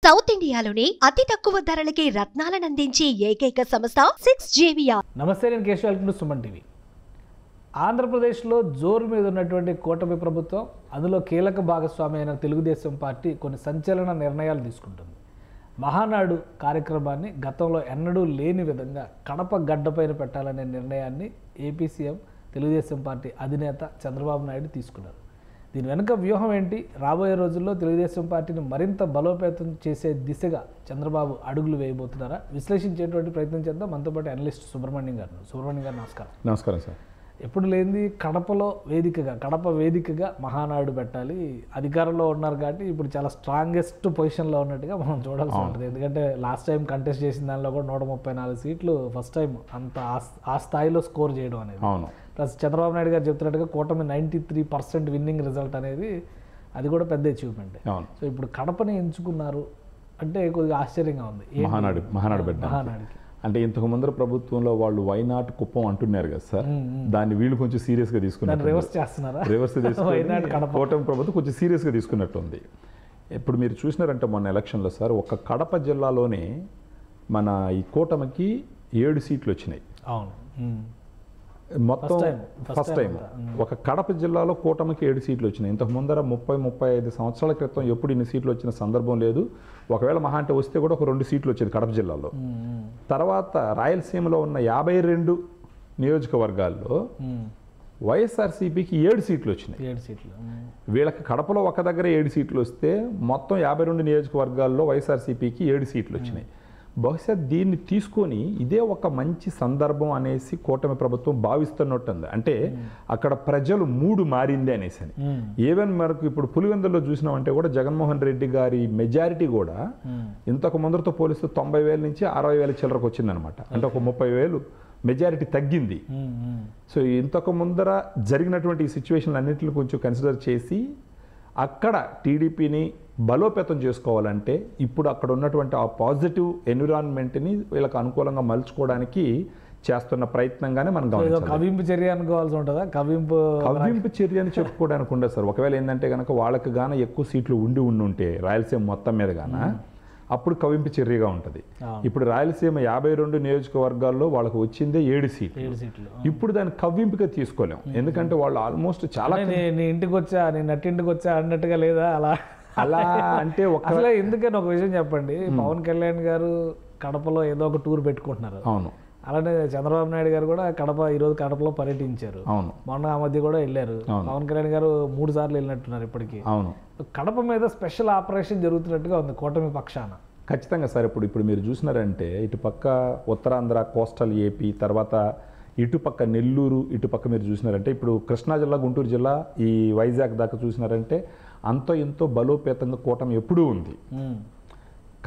South ఇండియాలోనే అతి తక్కువ ధరలకి రత్నాలను అందించే ఏకైక సంస్థ 6JVR. నమస్తే, నేను Keshav. Welcome to Suman TV. ఆంధ్రప్రదేశ్లో జోరు మీద ఉన్నటువంటి కూటమి ప్రభుత్వం, అందులో కీలక భాగస్వామి అయిన తెలుగుదేశం పార్టీ కొన్ని సంచలన నిర్ణయాలు తీసుకుంటుంది. మహానాడు కార్యక్రమాన్ని గతంలో ఎన్నడూ లేని విధంగా కడప గడ్డపైన పెట్టాలనే నిర్ణయాన్ని ఏపీ సీఎం తెలుగుదేశం పార్టీ అధినేత చంద్రబాబు నాయుడు తీసుకున్నారు. దీని వెనుక వ్యూహం ఏంటి? రాబోయే రోజుల్లో తెలుగుదేశం పార్టీని మరింత బలోపేతం చేసే దిశగా చంద్రబాబు అడుగులు వేయబోతున్నారా? విశ్లేషించేటువంటి ప్రయత్నం చేద్దాం. మనతో పాటు అనలిస్ట్ సుబ్రహ్మణ్యం గారు. నమస్కారం. నమస్కారం సార్. ఎప్పుడు లేనిది కడప వేదికగా మహానాడు పెట్టాలి. అధికారంలో ఉన్నారు కాబట్టి ఇప్పుడు చాలా స్ట్రాంగెస్ట్ పొజిషన్లో ఉన్నట్టుగా మనం చూడాల్సి ఉంటుంది. ఎందుకంటే లాస్ట్ టైం కంటెస్ట్ చేసిన దానిలో కూడా 134 సీట్లు ఫస్ట్ టైం అంత ఆ స్థాయిలో స్కోర్ చేయడం అనేది. ప్లస్ చంద్రబాబు నాయుడు గారు చెప్తున్నట్టుగా కూటమి 93% విన్నింగ్ రిజల్ట్ అనేది, అది కూడా పెద్ద అచీవ్మెంట్. సో ఇప్పుడు కడపని ఎంచుకున్నారు అంటే కొద్దిగా ఆశ్చర్యంగా ఉంది. మహానాడుకి అంటే ఇంతకు ముందర ప్రభుత్వంలో వాళ్ళు వైనాట్ కుప్పం అంటున్నారు కదా సార్, దాన్ని వీళ్ళు కొంచెం సీరియస్గా తీసుకున్నారు. రివర్స్ చేస్తున్నారా? రివర్స్ కూటమి ప్రభుత్వం కొంచెం సీరియస్గా తీసుకున్నట్టు ఉంది. ఇప్పుడు మీరు చూసినారంటే మొన్న ఎలక్షన్లో సార్, ఒక కడప జిల్లాలోనే మన ఈ కూటమికి 7 సీట్లు వచ్చినాయి. అవును, మొత్తం ఫస్ట్ టైం ఒక కడప జిల్లాలో కూటమికి 7 సీట్లు వచ్చినాయి. ఇంతకు ముందర 30-35 సంవత్సరాల క్రితం ఎప్పుడు ఇన్ని సీట్లు వచ్చిన సందర్భం లేదు. ఒకవేళ మహా అంటే వస్తే కూడా ఒక 2 సీట్లు వచ్చేది కడప జిల్లాలో. తర్వాత రాయలసీమలో ఉన్న 52 నియోజకవర్గాల్లో వైఎస్ఆర్సీపీకి 7 సీట్లు వచ్చినాయి. 7 సీట్లు. వీళ్ళకి కడపలో ఒక దగ్గర 7 సీట్లు వస్తే మొత్తం 52 నియోజకవర్గాల్లో వైఎస్ఆర్సీపీకి 7 సీట్లు వచ్చినాయి. బహుశా దీన్ని తీసుకొని ఇదే ఒక మంచి సందర్భం అనేసి కూటమి ప్రభుత్వం భావిస్తున్నట్టుంది. అంటే అక్కడ ప్రజలు మూడు మారింది అనేసి అని. ఈవెన్ మనకు ఇప్పుడు పులివెందుల్లో చూసినామంటే కూడా జగన్మోహన్ రెడ్డి గారి మెజారిటీ కూడా ఇంతకు ముందరతో పోలిస్తే 90,000 నుంచి 60,000 చిల్లరకు వచ్చిందనమాట. అంటే ఒక 30,000 మెజారిటీ తగ్గింది. సో ఇంతకు ముందర జరిగినటువంటి ఈ సిచ్యువేషన్ అన్నింటిని కొంచెం కన్సిడర్ చేసి అక్కడ టీడీపీని బలోపేతం చేసుకోవాలంటే ఇప్పుడు అక్కడ ఉన్నటువంటి ఆ పాజిటివ్ ఎన్విరాన్మెంట్ని వీళ్ళకి అనుకూలంగా మలుచుకోవడానికి చేస్తున్న ప్రయత్నంగానే మనం గమనించాలి. కవింపు చర్య అనుకోవాల్సి ఉంటుందా? కవింపు చర్య అని చెప్పుకోవడానికి ఉండదు సార్. ఒకవేళ ఏంటంటే కనుక వాళ్ళకి గాన ఎక్కువ సీట్లు ఉంటే రాయలసీమ మొత్తం మీద గాన అప్పుడు కవింపు చర్యగా ఉంటుంది. ఇప్పుడు రాయలసీమ 52 నియోజకవర్గాల్లో వాళ్ళకి వచ్చిందే 7 సీట్లు. ఇప్పుడు దాన్ని కవ్వింపుగా తీసుకోలేం. ఎందుకంటే వాళ్ళు ఆల్మోస్ట్ చాలా నీ ఇంటికి వచ్చా, నీ నట్టింటికి వచ్చా అన్నట్టుగా లేదా? అలా అంటే అసలు ఎందుకని ఒక విషయం చెప్పండి. పవన్ కళ్యాణ్ గారు కడపలో ఏదో ఒక టూర్ పెట్టుకుంటున్నారు. అవును. అలానే చంద్రబాబు నాయుడు గారు కూడా ఈరోజు కడపలో పర్యటించారు. అవును. మొన్న ఆ మధ్య కూడా వెళ్ళారు. పవన్ కళ్యాణ్ గారు 3 సార్లు వెళ్ళినట్టున్నారు ఇప్పటికీ. అవును. కడప మీద స్పెషల్ ఆపరేషన్ జరుగుతున్నట్టుగా ఉంది కూటమి పక్షాన. ఖచ్చితంగా సార్. ఇప్పుడు మీరు చూసినారంటే ఇటుపక్క ఉత్తరాంధ్ర, కోస్టల్ ఏపీ, తర్వాత ఇటుపక్క నెల్లూరు, ఇటుపక్క మీరు చూసినారంటే ఇప్పుడు కృష్ణా జిల్లా, గుంటూరు జిల్లా, ఈ వైజాగ్ దాకా చూసినారంటే అంతో ఎంతో బలోపేతంగా కూటమి ఎప్పుడూ ఉంది.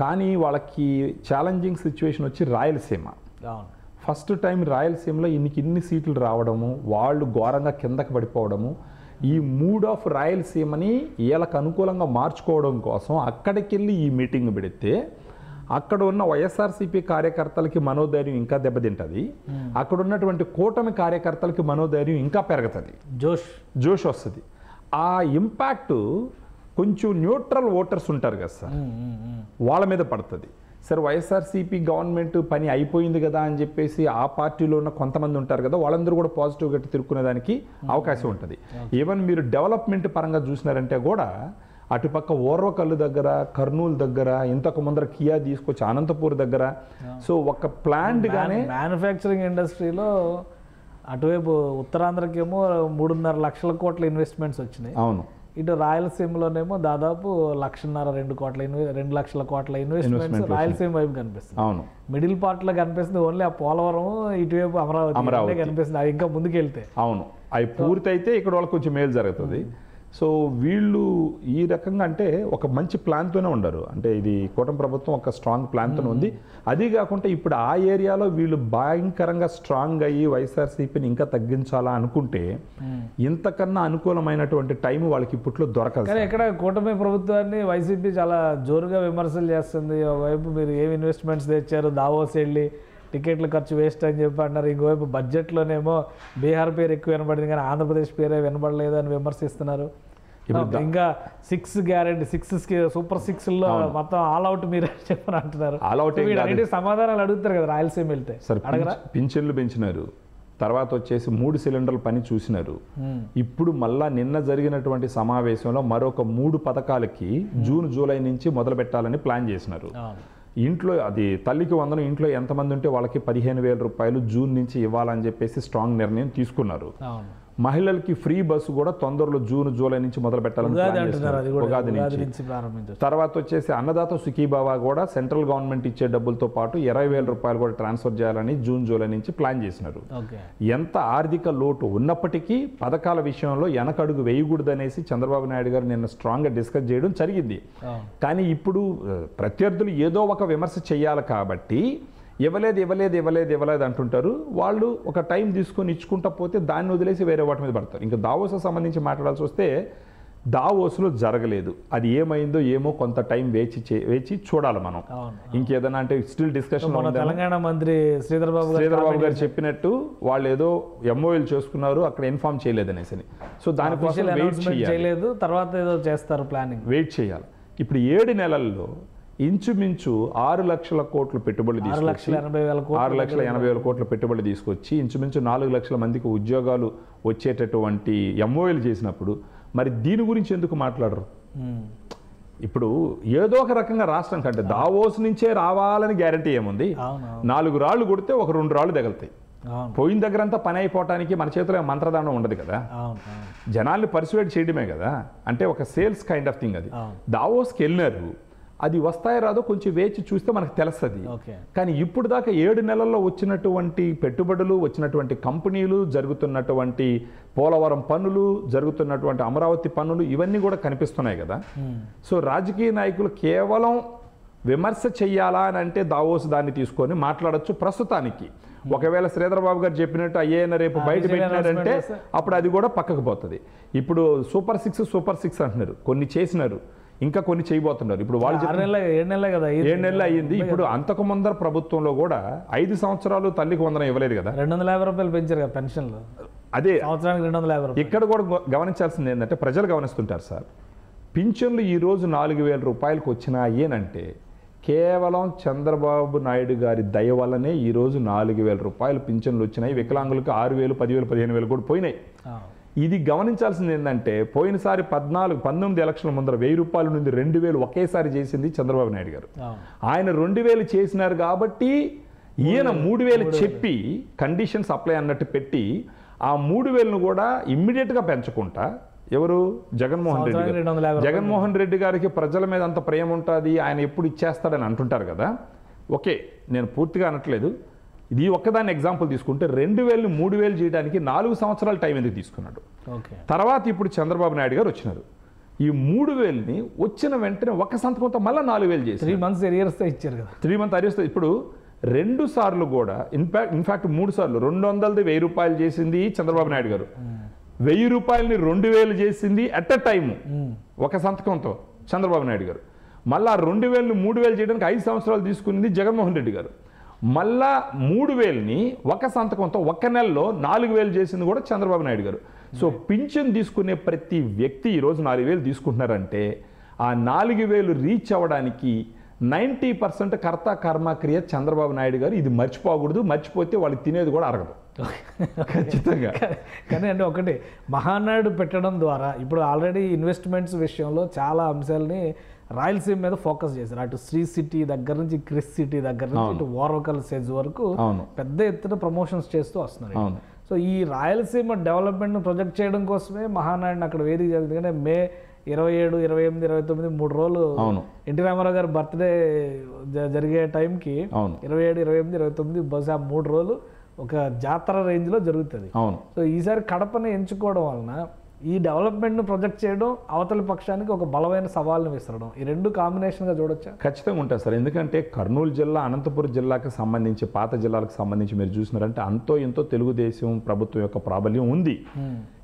కానీ వాళ్ళకి ఛాలెంజింగ్ సిచ్యువేషన్ వచ్చి రాయలసీమ. ఫస్ట్ టైం రాయలసీమలో ఇన్ని సీట్లు రావడము, వాళ్ళు ఘోరంగా కిందకి పడిపోవడము, ఈ మూడ్ ఆఫ్ రాయలసీమని వీళ్ళకి అనుకూలంగా మార్చుకోవడం కోసం అక్కడికి వెళ్ళి ఈ మీటింగ్ పెడితే అక్కడ ఉన్న వైఎస్ఆర్సీపీ కార్యకర్తలకి మనోధైర్యం ఇంకా దెబ్బతింటుంది. అక్కడ ఉన్నటువంటి కూటమి కార్యకర్తలకి మనోధైర్యం ఇంకా పెరుగుతుంది, జోష్ వస్తుంది. ఆ ఇంపాక్ట్ కొంచెం న్యూట్రల్ ఓటర్స్ ఉంటారు కదా సార్, వాళ్ళ మీద పడుతుంది. సరే వైఎస్ఆర్సీపీ గవర్నమెంట్ పని అయిపోయింది కదా అని చెప్పేసి ఆ పార్టీలో ఉన్న కొంతమంది ఉంటారు కదా, వాళ్ళందరూ కూడా పాజిటివ్గా తిరుక్కునేదానికి అవకాశం ఉంటుంది. ఈవెన్ మీరు డెవలప్మెంట్ పరంగా చూసినారంటే కూడా అటుపక్క ఓర్వకల్లు దగ్గర, కర్నూలు దగ్గర, ఇంతకు ముందర కియా తీసుకొచ్చి అనంతపూర్ దగ్గర, సో ఒక ప్లాంట్ గానే మ్యానుఫ్యాక్చరింగ్ ఇండస్ట్రీలో అటువైపు ఉత్తరాంధ్రకేమో 3.5 లక్షల కోట్ల ఇన్వెస్ట్మెంట్స్ వచ్చినాయి. అవును. ఇటు రాయలసీమలోనేమో దాదాపు 1.5-2 లక్షల కోట్ల ఇన్వెస్ట్మెంట్స్ రాయలసీమ వైపు కనిపిస్తుంది. అవును. మిడిల్ పార్ట్ లో కనిపిస్తుంది ఓన్లీ ఆ పోలవరం, ఇటువైపు అమరావతి కనిపిస్తుంది. అవి ఇంకా ముందుకెళ్తే అవును, అవి పూర్తయితే ఇక్కడ వాళ్ళకి కొంచెం మేలు జరుగుతుంది. సో వీళ్ళు ఈ రకంగా అంటే ఒక మంచి ప్లాన్తోనే ఉండరు. అంటే ఇది కూటమి ప్రభుత్వం ఒక స్ట్రాంగ్ ప్లాన్తో ఉంది. అది కాకుండా ఇప్పుడు ఆ ఏరియాలో వీళ్ళు భయంకరంగా స్ట్రాంగ్ అయ్యి వైఎస్ఆర్సీపీని ఇంకా తగ్గించాలా అనుకుంటే ఇంతకన్నా అనుకూలమైనటువంటి టైం వాళ్ళకి ఇప్పట్లో దొరకదు. కానీ ఇక్కడ కూటమి ప్రభుత్వాన్ని వైసీపీ చాలా జోరుగా విమర్శలు చేస్తుంది. ఒకవైపు మీరు ఏమి ఇన్వెస్ట్మెంట్స్ తెచ్చారు, దావోస్ వెళ్ళి టికెట్ల ఖర్చు వేస్ట్ అని చెప్పి అన్నారు. ఇంకోవైపు బడ్జెట్లోనేమో బీహార్ పేరు ఎక్కువ వినబడింది కానీ ఆంధ్రప్రదేశ్ పేరే వినబడలేదు అని విమర్శిస్తున్నారు. ఇంకా 6 గ్యారెంటీ 6 సూపర్ 6లో మొత్తం ఆల్ అవుట్ మీరు చెప్పని అంటున్నారు. ఆల్ అవుట్ సమాధానాలు అడుగుతారు కదా రాయలసీమ వెళ్తే. అడగరా? పింఛన్లు పెంచినారు, తర్వాత వచ్చేసి 3 సిలిండర్ల పని చూసినారు. ఇప్పుడు మళ్ళా నిన్న జరిగినటువంటి సమావేశంలో మరొక 3 పథకాలకి జూన్ జూలై నుంచి మొదలు పెట్టాలని ప్లాన్ చేసినారు. ఇంట్లో అది తల్లికి వందనం, ఇంట్లో ఎంతమంది ఉంటే వాళ్ళకి 15,000 రూపాయలు జూన్ నుంచి ఇవ్వాలని చెప్పేసి స్ట్రాంగ్ నిర్ణయం తీసుకున్నారు. మహిళలకి ఫ్రీ బస్సు కూడా తొందరలో జూన్ జూలై నుంచి మొదలు పెట్టాలని ఉగాది నుంచి. తర్వాత వచ్చేసి అన్నదాత సుఖీభావ కూడా సెంట్రల్ గవర్నమెంట్ ఇచ్చే డబ్బులతో పాటు 20,000 రూపాయలు కూడా ట్రాన్స్ఫర్ చేయాలని జూన్ జూలై నుంచి ప్లాన్ చేసినారు. ఎంత ఆర్థిక లోటు ఉన్నప్పటికీ పథకాల విషయంలో వెనకడుగు వేయకూడదు అనేసి చంద్రబాబు నాయుడు గారు నిన్న స్ట్రాంగ్గా డిస్కస్ చేయడం జరిగింది. కానీ ఇప్పుడు ప్రత్యర్థులు ఏదో ఒక విమర్శ చేయాలి కాబట్టి ఇవ్వలేదు అంటుంటారు. వాళ్ళు ఒక టైం తీసుకొని ఇచ్చుకుంటా పోతే దాన్ని వదిలేసి వేరే వాటి మీద పడతారు. ఇంకా దావోస్ సంబంధించి మాట్లాడాల్సి వస్తే దావోస్లో జరగలేదు, అది ఏమైందో ఏమో, కొంత టైం వేచి చూడాలి మనం. ఇంకేదన్నా అంటే స్టిల్ డిస్కషన్. తెలంగాణ మంత్రి శ్రీధర్ బాబు గారు చెప్పినట్టు వాళ్ళు ఏదో ఎంఓఎల్ చేసుకున్నారు, అక్కడ ఇన్ఫార్మ్ చేయలేదు అనేసి. సో దానికోసం వెయిట్ చేయలేదు, తర్వాత ఏదో చేస్తారు ప్లానింగ్, వెయిట్ చేయాలి. ఇప్పుడు 7 నెలల్లో ఇంచుమించు 6 లక్షల కోట్లు పెట్టుబడులు తీసుకొచ్చి 6,80,000 కోట్ల పెట్టుబడులు తీసుకొచ్చి ఇంచుమించు 4 లక్షల మందికి ఉద్యోగాలు వచ్చేటటువంటి ఎంఓఎల్ చేసినప్పుడు మరి దీని గురించి ఎందుకు మాట్లాడరు? ఇప్పుడు ఏదో ఒక రకంగా రాష్ట్రం కంటే దావోస్ నుంచే రావాలని గ్యారంటీ ఏముంది? 4 రాళ్ళు కొడితే ఒక 2 రాళ్ళు తగులుతాయి. పోయిన దగ్గరంతా పని అయిపోవటానికి మన చేతిలో మంత్రదానం ఉండదు కదా, జనాల్ని పర్సువేట్ చేయడమే కదా. అంటే ఒక సేల్స్ కైండ్ ఆఫ్ థింగ్ అది. దావోస్కి వెళ్ళినారు, అది వస్తాయో రాదో కొంచెం వేచి చూస్తే మనకు తెలుస్తుంది. కానీ ఇప్పుడు దాకా 7 నెలల్లో వచ్చినటువంటి పెట్టుబడులు, వచ్చినటువంటి కంపెనీలు, జరుగుతున్నటువంటి పోలవరం పనులు, జరుగుతున్నటువంటి అమరావతి పనులు, ఇవన్నీ కూడా కనిపిస్తున్నాయి కదా. సో రాజకీయ నాయకులు కేవలం విమర్శ చెయ్యాలా అని అంటే దావోస్ దాన్ని తీసుకొని మాట్లాడచ్చు ప్రస్తుతానికి. ఒకవేళ శ్రీధర్ బాబు గారు చెప్పినట్టు అయ్యేన రేపు బయట పెట్టినారంటే అప్పుడు అది కూడా పక్కకు పోతుంది. ఇప్పుడు సూపర్ 6 అంటున్నారు, కొన్ని చేసినారు, ఇంకా కొన్ని చేయబోతున్నారు. ఇప్పుడు వాళ్ళు 7 నెలలు అయ్యింది. ఇప్పుడు అంతకు ముందర ప్రభుత్వంలో కూడా 5 సంవత్సరాలు తల్లికి వందనం ఇవ్వలేదు కదా, 250 రూపాయలు పెంచారు కదా పెన్షన్లు. అదే సంవత్సరానికి 250 రూపాయలు. ఇక్కడ కూడా గమనించాల్సింది ఏంటంటే ప్రజలు గమనిస్తుంటారు సార్, పింఛన్లు ఈరోజు 4,000 రూపాయలకు వచ్చినాయి అంటే కేవలం చంద్రబాబు నాయుడు గారి దయ వల్లనే ఈరోజు 4,000 రూపాయలు పింఛన్లు వచ్చినాయి. వికలాంగులకు 6,000, 10,000, 15,000 కూడా పోయినాయి. ఇది గమనించాల్సింది ఏంటంటే పోయినసారి 19 ఎలక్షన్ల ముందర 1,000 రూపాయల నుండి 2,000 ఒకేసారి చేసింది చంద్రబాబు నాయుడు గారు. ఆయన 2,000 చేసినారు కాబట్టి ఈయన 3,000 చెప్పి కండిషన్స్ అప్లై అన్నట్టు పెట్టి ఆ 3,000ను కూడా ఇమ్మీడియట్గా పెంచుకుంటా ఎవరు జగన్మోహన్ రెడ్డి గారు. జగన్మోహన్ రెడ్డి గారికి ప్రజల మీద అంత ప్రేమ ఉంటుంది, ఆయన ఎప్పుడు ఇచ్చేస్తాడని అంటుంటారు కదా. ఓకే, నేను పూర్తిగా అనట్లేదు. ఇది ఒక్కదాన్ని ఎగ్జాంపుల్ తీసుకుంటే 2,000ని 3,000 చేయడానికి 4 సంవత్సరాల టైం ఎందుకు తీసుకున్నాడు? తర్వాత ఇప్పుడు చంద్రబాబు నాయుడు గారు వచ్చినారు, ఈ 3,000ని వచ్చిన వెంటనే ఒక సంతకంతో మళ్ళీ 4,000 చేసి 3 months అరియర్స్తో ఇచ్చారు కదా. 3 months అరియర్స్తో ఇప్పుడు 2 సార్లు కూడా ఇన్ఫాక్ట్ 3 సార్లు 200ది 1,000 రూపాయలు చేసింది చంద్రబాబు నాయుడు గారు, 1,000 రూపాయలని 2,000 చేసింది అట్ ఎ టైము ఒక సంతకంతో చంద్రబాబు నాయుడు గారు. మళ్ళా 2,000ని 3,000 చేయడానికి 5 సంవత్సరాలు తీసుకున్నది జగన్మోహన్ రెడ్డి గారు. మళ్ళా 3,000ని ఒక సంతకంతో ఒక్క నెలలో 4,000 చేసింది కూడా చంద్రబాబు నాయుడు గారు. సో పింఛన్ తీసుకునే ప్రతి వ్యక్తి ఈరోజు 4,000 తీసుకుంటున్నారంటే ఆ 4,000 రీచ్ అవ్వడానికి 90% కర్త కర్మ క్రియ చంద్రబాబు నాయుడు గారు. ఇది మర్చిపోకూడదు, మర్చిపోతే వాళ్ళకి తినేది కూడా అరగదు ఖచ్చితంగా. కానీ అంటే ఒకటి మహానాడు పెట్టడం ద్వారా ఇప్పుడు ఆల్రెడీ ఇన్వెస్ట్మెంట్స్ విషయంలో చాలా అంశాలని రాయలసీమ మీద ఫోకస్ చేశారు. అటు శ్రీ సిటీ దగ్గర నుంచి క్రిస్ సిటీ దగ్గర నుంచి ఇటు ఓర్వకల్ సెజ్ వరకు పెద్ద ఎత్తున ప్రమోషన్స్ చేస్తూ వస్తున్నారు. సో ఈ రాయలసీమ డెవలప్మెంట్ ప్రొజెక్ట్ చేయడం కోసమే మహానాడుని అక్కడ వేదిక జరిగింది. ఎందుకంటే మే 27, 28, 29 3 రోజులు ఎన్టీ రామారావు గారి బర్త్డే జరిగే టైంకి 27, 28, 29 బహుశా 3 రోజులు ఒక జాతర రేంజ్లో జరుగుతుంది. సో ఈసారి కడపని ఎంచుకోవడం వలన ఈ డెవలప్మెంట్ను ప్రొజెక్ట్ చేయడం అవతలి పక్షానికి ఒక బలమైన సవాల్ని విసరడం, ఈ 2 కాంబినేషన్గా చూడొచ్చా? ఖచ్చితంగా ఉంటుంది సార్. ఎందుకంటే కర్నూలు జిల్లా, అనంతపురం జిల్లాకు సంబంధించి, పాత జిల్లాలకు సంబంధించి మీరు చూసినారంటే అంతో ఎంతో తెలుగుదేశం ప్రభుత్వం యొక్క ప్రాబల్యం ఉంది.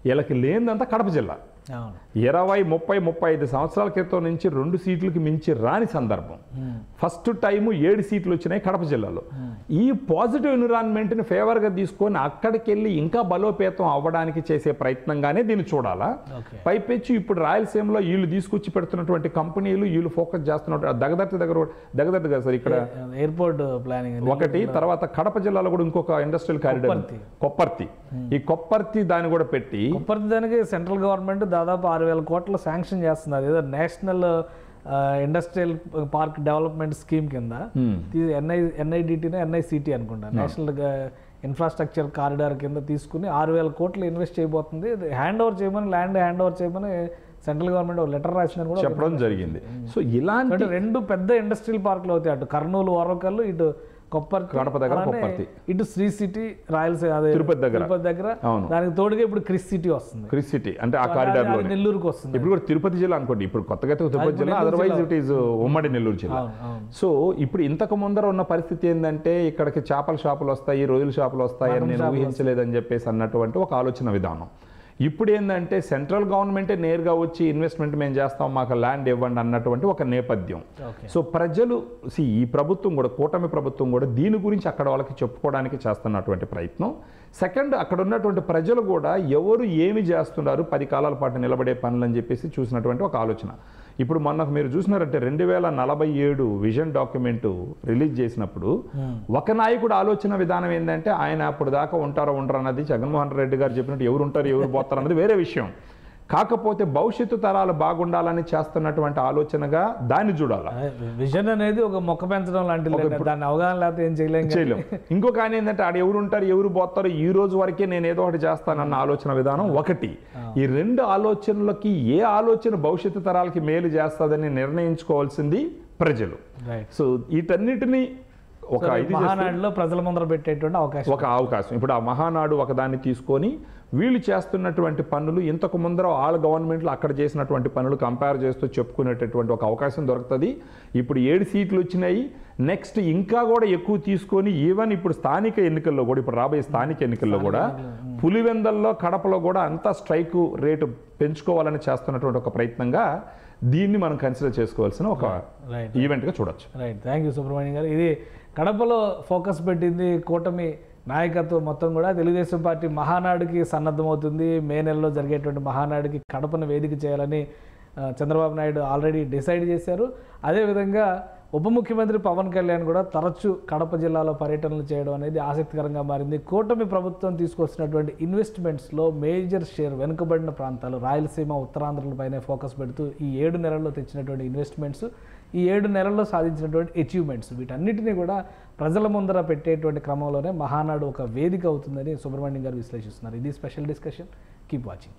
వీళ్ళకి లేనిదంతా కడప జిల్లా. 20, 30, 35 సంవత్సరాల క్రితం నుంచి 2 సీట్లకి మించి రాని సందర్భం. ఫస్ట్ టైము 7 సీట్లు వచ్చినాయి కడప జిల్లాలో. ఈ పాజిటివ్ ఎన్విరాన్మెంట్ని ఫేవర్గా తీసుకొని అక్కడికి వెళ్ళి ఇంకా బలోపేతం అవ్వడానికి చేసే ప్రయత్నంగానే దీన్ని చూడాలా. పైపెచ్చి ఇప్పుడు రాయలసీమలో వీళ్ళు తీసుకొచ్చి పెడుతున్నటువంటి కంపెనీలు వీళ్ళు ఫోకస్ చేస్తున్నట్టు దగ్గదట్టు కదా సార్, ఇక్కడ ఎయిర్పోర్ట్ ప్లానింగ్ ఒకటి, తర్వాత కడప జిల్లాలో కూడా ఇంకొక ఇండస్ట్రియల్ కారిడార్ కొప్పర్తి. ఈ కొప్పర్తి దాన్ని కూడా పెట్టి కొప్పర్తి దానికి సెంట్రల్ గవర్నమెంట్ దాదాపు 6,000 కోట్లు శాంక్షన్ చేస్తుంది. ఏదో national industrial park development scheme కింద ఎన్ఐడిటీనే ఎన్ఐసిటీ అనుకుంటా, నేషనల్ ఇన్ఫ్రాస్ట్రక్చర్ కారిడార్ కింద తీసుకుని 6,000 కోట్లు ఇన్వెస్ట్ చేయబోతుంది. హ్యాండ్ ఓవర్ చేయమని, ల్యాండ్ హ్యాండ్ ఓవర్ చేయమని సెంట్రల్ గవర్నమెంట్ ఒక లెటర్ రాసిందని కూడా చెప్పడం జరిగింది. సో ఇలాంటి 2 పెద్ద ఇండస్ట్రియల్ పార్కులు అవుతాయి, అటు కర్నూలు ఓరకల్లు, ఇటు కొప్పర్తి, కడప దగ్గర కొప్పర్తి, ఇటు శ్రీ సిటీ రాయలసీమ తిరుపతి దగ్గర. దానికి తోడుగా ఇప్పుడు క్రిస్ సిటీ వస్తుంది. క్రిస్ సిటీ అంటే ఆ కారిడార్ లో నెల్లూరుకి వస్తుంది. ఇప్పుడు కూడా తిరుపతి జిల్లా అనుకోండి, ఇప్పుడు కొత్తగా తిరుపతి జిల్లా, అదర్వైజ్ ఇట్ ఈస్ ఉమ్మడి నెల్లూరు జిల్లా. సో ఇప్పుడు ఇంతకు ముందర ఉన్న పరిస్థితి ఏంటంటే ఇక్కడికి చేపల షాపులు వస్తాయి, రొయ్యల షాపులు వస్తాయి అని నేను ఊహించలేదని చెప్పేసి అన్నటువంటి ఒక ఆలోచన విధానం. ఇప్పుడు ఏంటంటే సెంట్రల్ గవర్నమెంటే నేరుగా వచ్చి ఇన్వెస్ట్మెంట్ మేము చేస్తాం, మాకు ల్యాండ్ ఇవ్వండి అన్నటువంటి ఒక నేపథ్యం. సో ప్రజలు ఈ ప్రభుత్వం కూడా, కూటమి ప్రభుత్వం కూడా దీని గురించి అక్కడ వాళ్ళకి చెప్పుకోవడానికి చేస్తున్నటువంటి ప్రయత్నం. సెకండ్, అక్కడ ఉన్నటువంటి ప్రజలు కూడా ఎవరు ఏమి చేస్తున్నారు 10 కాలాల పాటు నిలబడే పనులు అని చెప్పేసి చూసినటువంటి ఒక ఆలోచన. ఇప్పుడు మొన్న మీరు చూసినారంటే 2047 విజన్ డాక్యుమెంట్ రిలీజ్ చేసినప్పుడు ఒక నాయకుడు ఆలోచన విధానం ఏంటంటే ఆయన అప్పుడు దాకా ఉంటారో ఉండరు అన్నది జగన్మోహన్ రెడ్డి గారు చెప్పినట్టు ఎవరు ఉంటారు ఎవరు పోతారు అన్నది వేరే విషయం. కాకపోతే భవిష్యత్తు తరాలు బాగుండాలని చేస్తున్నటువంటి ఆలోచనగా దాన్ని చూడాలి. విజన్ అనేది ఒక మొక్క పెంచడం లాంటిది, దాన్ని అవగాహన లేకపోతే ఏం చేయలేం. ఇంకొక ఆయన ఏంటంటే ఆడ ఎవరు ఉంటారు ఎవరు పోతారు ఈ రోజు వరకే నేను ఏదో ఒకటి చేస్తానన్న ఆలోచన విధానం ఒకటి. ఈ 2 ఆలోచనలకి ఏ ఆలోచన భవిష్యత్తు తరాలకి మేలు చేస్తుందని నిర్ణయించుకోవాల్సింది ప్రజలు. సో వీటన్నిటిని ఒక మహానాడులో ప్రజల ముందర పెట్టేటువంటి అవకాశం. ఇప్పుడు ఆ మహానాడు ఒకదాన్ని తీసుకొని వీళ్ళు చేస్తున్నటువంటి పనులు ఇంతకు ముందర వాళ్ళ గవర్నమెంట్లు అక్కడ చేసినటువంటి పనులు కంపేర్ చేస్తూ చెప్పుకునేటటువంటి ఒక అవకాశం దొరుకుతుంది. ఇప్పుడు 7 సీట్లు వచ్చినాయి, నెక్స్ట్ ఇంకా కూడా ఎక్కువ తీసుకొని ఈవెన్ ఇప్పుడు స్థానిక ఎన్నికల్లో కూడా, ఇప్పుడు రాబోయే స్థానిక ఎన్నికల్లో కూడా పులివెందల్లో కడపలో కూడా అంతా స్ట్రైక్ రేటు పెంచుకోవాలని చేస్తున్నటువంటి ఒక ప్రయత్నంగా దీన్ని మనం కన్సిడర్ చేసుకోవాల్సిన ఒక ఈవెంట్గా చూడొచ్చు. రైట్, థ్యాంక్ యూ సుబ్రహ్మణ్యం గారు. ఇది కడపలో ఫోకస్ పెట్టింది కూటమి నాయకత్వం మొత్తం కూడా. తెలుగుదేశం పార్టీ మహానాడుకి సన్నద్ధమవుతుంది. మే నెలలో జరిగేటువంటి మహానాడుకి కడపను వేదిక చేయాలని చంద్రబాబు నాయుడు ఆల్రెడీ డిసైడ్ చేశారు. అదేవిధంగా ఉప ముఖ్యమంత్రి పవన్ కళ్యాణ్ కూడా తరచూ కడప జిల్లాలో పర్యటనలు చేయడం అనేది ఆసక్తికరంగా మారింది. కూటమి ప్రభుత్వం తీసుకొచ్చినటువంటి ఇన్వెస్ట్మెంట్స్లో మేజర్ షేర్ వెనుకబడిన ప్రాంతాలు రాయలసీమ, ఉత్తరాంధ్రలపైనే ఫోకస్ పెడుతూ ఈ 7 నెలల్లో తెచ్చినటువంటి ఇన్వెస్ట్మెంట్స్, ఈ 7 నెలల్లో సాధించినటువంటి అచీవ్మెంట్స్, వీటన్నిటినీ కూడా ప్రజల ముందర పెట్టేటువంటి క్రమంలోనే మహానాడు ఒక వేదిక అవుతుందని సుబ్రహ్మణ్యం గారు విశ్లేషిస్తున్నారు. ఇది స్పెషల్ డిస్కషన్. Keep watching.